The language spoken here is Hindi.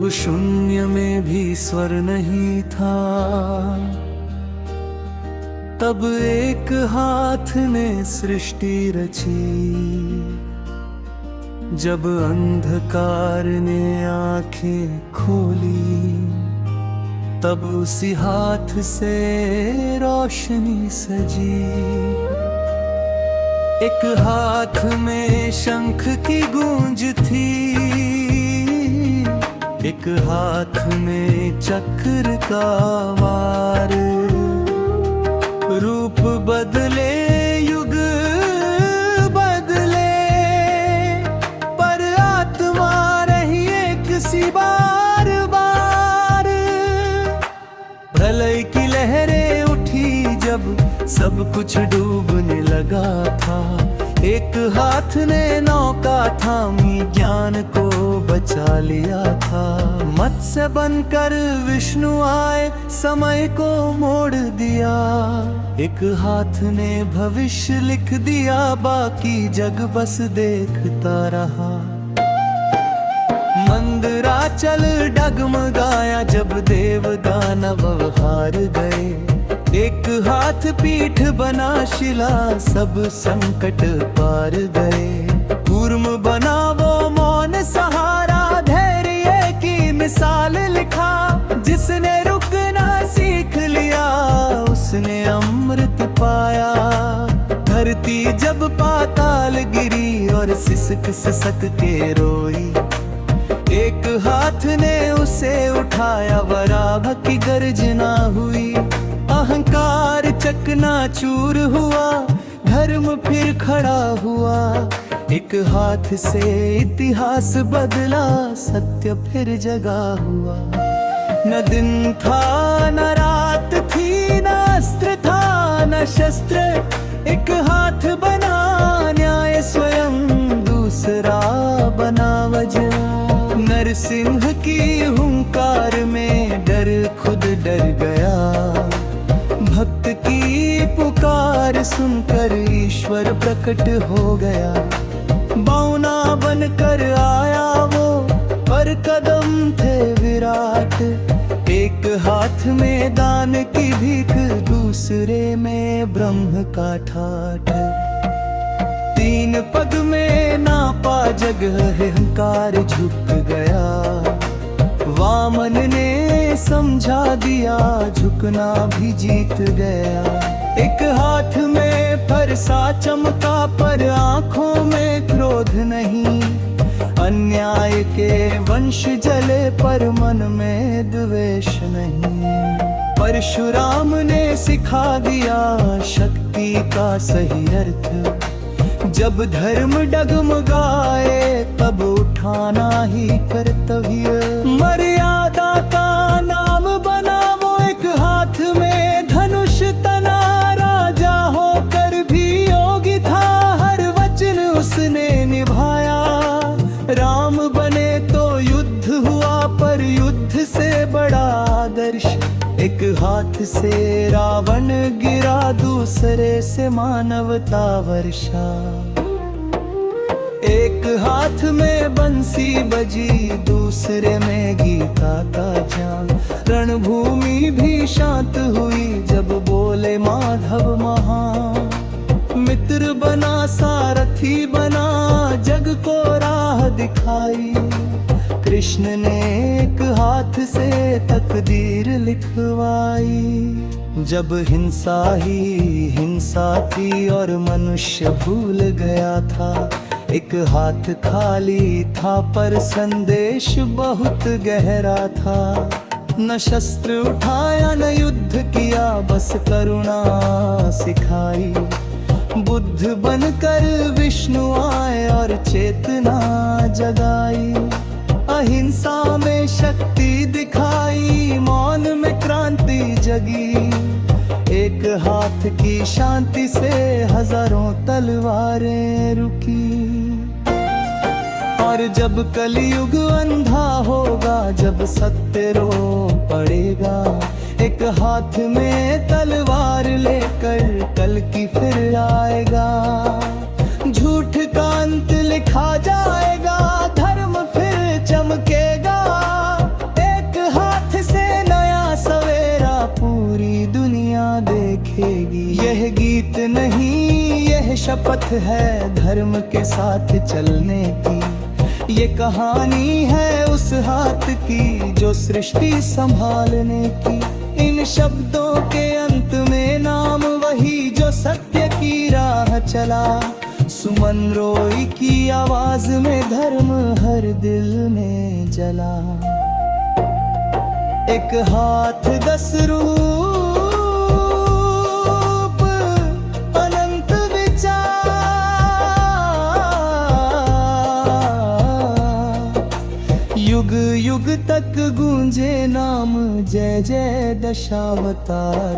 जब शून्य में भी स्वर नहीं था, तब एक हाथ ने सृष्टि रची। जब अंधकार ने आंखें खोली, तब उसी हाथ से रोशनी सजी। एक हाथ में शंख की गूंज थी, एक हाथ में चक्र का वार। रूप बदले, युग बदले, पर आत्मा रही एक सी बार बार। प्रलय की लहरें उठी जब सब कुछ डूबने लगा था। एक हाथ ने नौका थामी, ज्ञान को बचा लिया था। मत्स्य बनकर विष्णु आए, समय को मोड़ दिया। एक हाथ ने भविष्य लिख दिया, बाकी जग बस देखता रहा। मंदराचल डगमगाया जब देव दानव हार गए। एक हाथ पीठ बना शिला, सब संकट पार गए। कूर्म बना वो मौन सहारा, धैर्य की मिसाल लिखा। जिसने रुकना सीख लिया, उसने अमृत पाया। धरती जब पाताल गिरी और सिसक सिसक के रोई, एक हाथ ने उसे उठाया, वराह की गर्जना हुई। अहंकार चकनाचूर हुआ, धर्म फिर खड़ा हुआ। एक हाथ से इतिहास बदला, सत्य फिर जगा हुआ। न दिन था न रात थी, न अस्त्र था न शस्त्र। एक हाथ बना न्याय स्वयं, दूसरा बना वज्र। नरसिंह की हुंकार में डर खुद डर गया। भक्त की पुकार सुनकर ईश्वर प्रकट हो गया। बौना बनकर आया वो, पर कदम थे विराट। एक हाथ में दान की भीख, दूसरे में ब्रह्म का ठाठ। तीन पग में नापा जगह, अहंकार झुक गया। वामन ने समझा दिया, झुकना भी जीत गया। एक हाथ में फरसा चमका, पर आंखों में क्रोध नहीं। अन्याय के वंश जले, पर मन में द्वेष नहीं। परशुराम ने सिखा दिया, शक्ति का सही अर्थ। जब धर्म डगमगाए, तब उठाना ही कर्तव्य। मर्यादा का नाम बना वो, एक हाथ में धनुष तना। राजा होकर भी योगी था, हर वचन उसने निभाया। राम बने तो युद्ध हुआ, पर युद्ध से बड़ा आदर्श। एक हाथ से रावण गिरा, दूसरे से मानवता वर्षा। एक हाथ में बंसी बजी, दूसरे में गीता का ज्ञान। रणभूमि भी शांत हुई, जब बोले माधव महान। मित्र बना, सारथी बना, जग को राह दिखाई। कृष्ण ने एक हाथ से तकदीर लिखवाई। जब हिंसा ही हिंसा थी और मनुष्य भूल गया था। एक हाथ खाली था, पर संदेश बहुत गहरा था। न शस्त्र उठाया न युद्ध किया, बस करुणा सिखाई। बुद्ध बनकर विष्णु आए और चेतना जगाई। अहिंसा में शक्ति दिखाई, मौन में क्रांति जगी। एक हाथ की शांति से हजारों तलवारें रुकी। और जब कलयुग अंधा होगा, जब सत्य रो पड़ेगा। एक हाथ में तलवार लेकर कल की फिर आएगा। झूठ का अंत लिखा जाएगा, धर्म फिर चमकेगा। शपथ है धर्म के साथ चलने की, ये कहानी है उस हाथ की जो सृष्टि संभालने की। इन शब्दों के अंत में नाम वही जो सत्य की राह चला, सुमन रोई की आवाज में धर्म हर दिल में जला। एक हाथ 10 रूप, अनंत विचार, युग युग तक गूंजे नाम जय जय दशावतार।